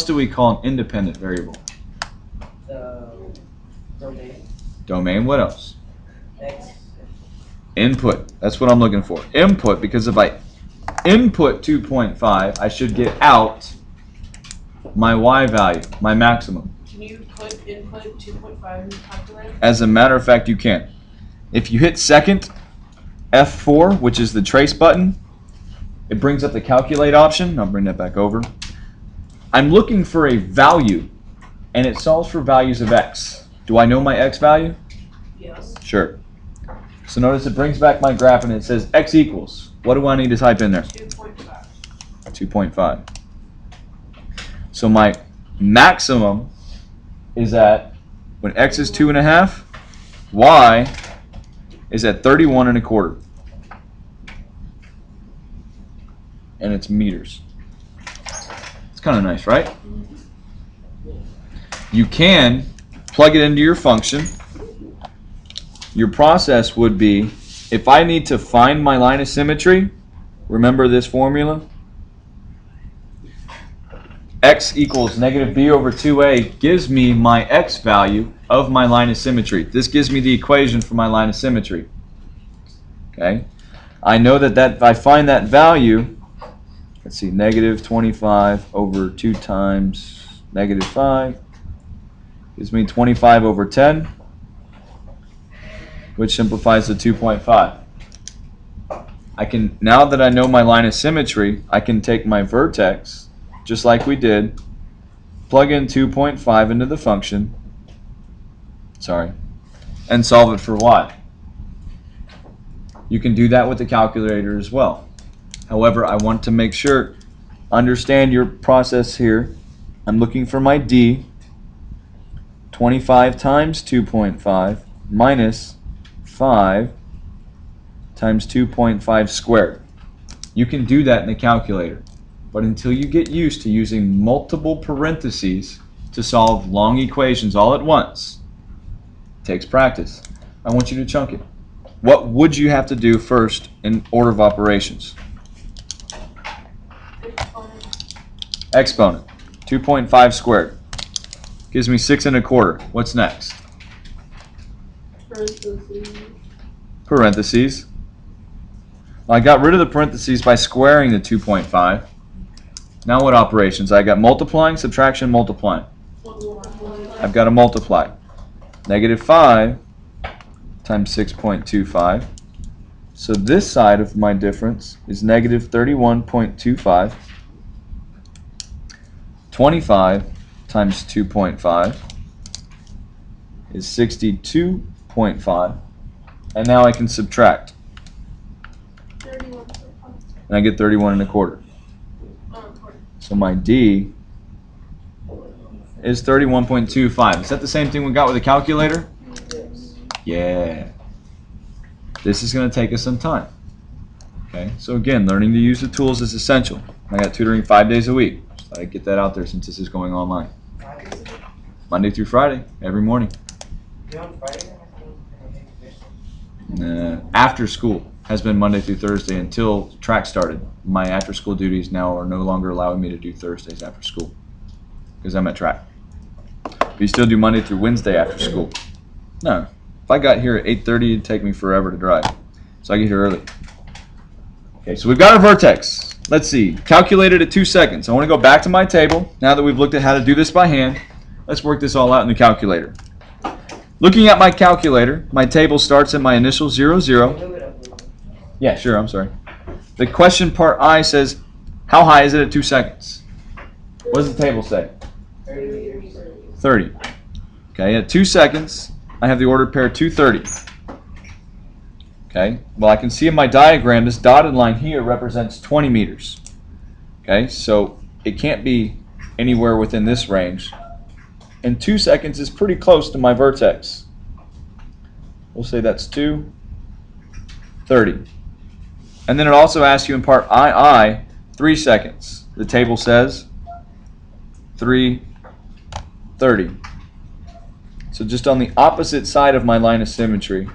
do we call an independent variable? Domain. Domain, what else? X. Input, that's what I'm looking for. Input, because if I input 2.5, I should get out my y value, my maximum. Can you input 2.5 in the calculator? As a matter of fact, you can. If you hit second, F4, which is the trace button, it brings up the calculate option. I'll bring that back over. I'm looking for a value, and it solves for values of x. Do I know my x value? Yes. Sure. So notice it brings back my graph, and it says x equals. What do I need to type in there? 2.5. 2.5. So my maximum is at, when x is 2.5, y is at 31.25. And it's meters. It's kind of nice, right? You can plug it into your function. Your process would be, if I need to find my line of symmetry, remember this formula? X equals negative b over 2a gives me my x value of my line of symmetry. This gives me the equation for my line of symmetry. Okay? I know that if I find that value, let's see, negative 25 over 2 times negative 5 gives me 25 over 10, which simplifies to 2.5. I can, now that I know my line of symmetry, I can take my vertex, just like we did, plug in 2.5 into the function, and solve it for y. You can do that with the calculator as well. However, I want to make sure, understand your process here. I'm looking for my d, 25 times 2.5 minus 5 times 2.5 squared. You can do that in the calculator, but until you get used to using multiple parentheses to solve long equations all at once, it takes practice. I want you to chunk it. What would you have to do first in order of operations? Exponent. 2.5 squared gives me 6.25. What's next? Parentheses. Well, I got rid of the parentheses by squaring the 2.5. Now what operations? I got multiplying, subtraction, multiplying. I've got to multiply. Negative 5 times 6.25. So this side of my difference is negative 31.25. 25 times 2.5 is 62.5. And now I can subtract. And I get 31.25. So my D is 31.25. Is that the same thing we got with the calculator? Yeah. This is going to take us some time. Okay. So again, learning to use the tools is essential. I got tutoring 5 days a week. I get that out there since this is going online. Monday through Friday, every morning. After school has been Monday through Thursday until track started. My after school duties now are no longer allowing me to do Thursdays after school because I'm at track. We still do Monday through Wednesday after school. No. If I got here at 8:30, it'd take me forever to drive. So I get here early. Okay, so we've got our vertex. Let's see, calculated at 2 seconds. I want to go back to my table. Now that we've looked at how to do this by hand, let's work this all out in the calculator. Looking at my calculator, my table starts at my initial 0, 0. Yeah, sure, I'm sorry. The question part I says, how high is it at 2 seconds? What does the table say? 30. Okay, at 2 seconds, I have the ordered pair 230. Okay, well I can see in my diagram this dotted line here represents 20 meters. Okay, so it can't be anywhere within this range. And 2 seconds is pretty close to my vertex. We'll say that's 2:30. And then it also asks you in part II 3 seconds. The table says 3:30. So just on the opposite side of my line of symmetry,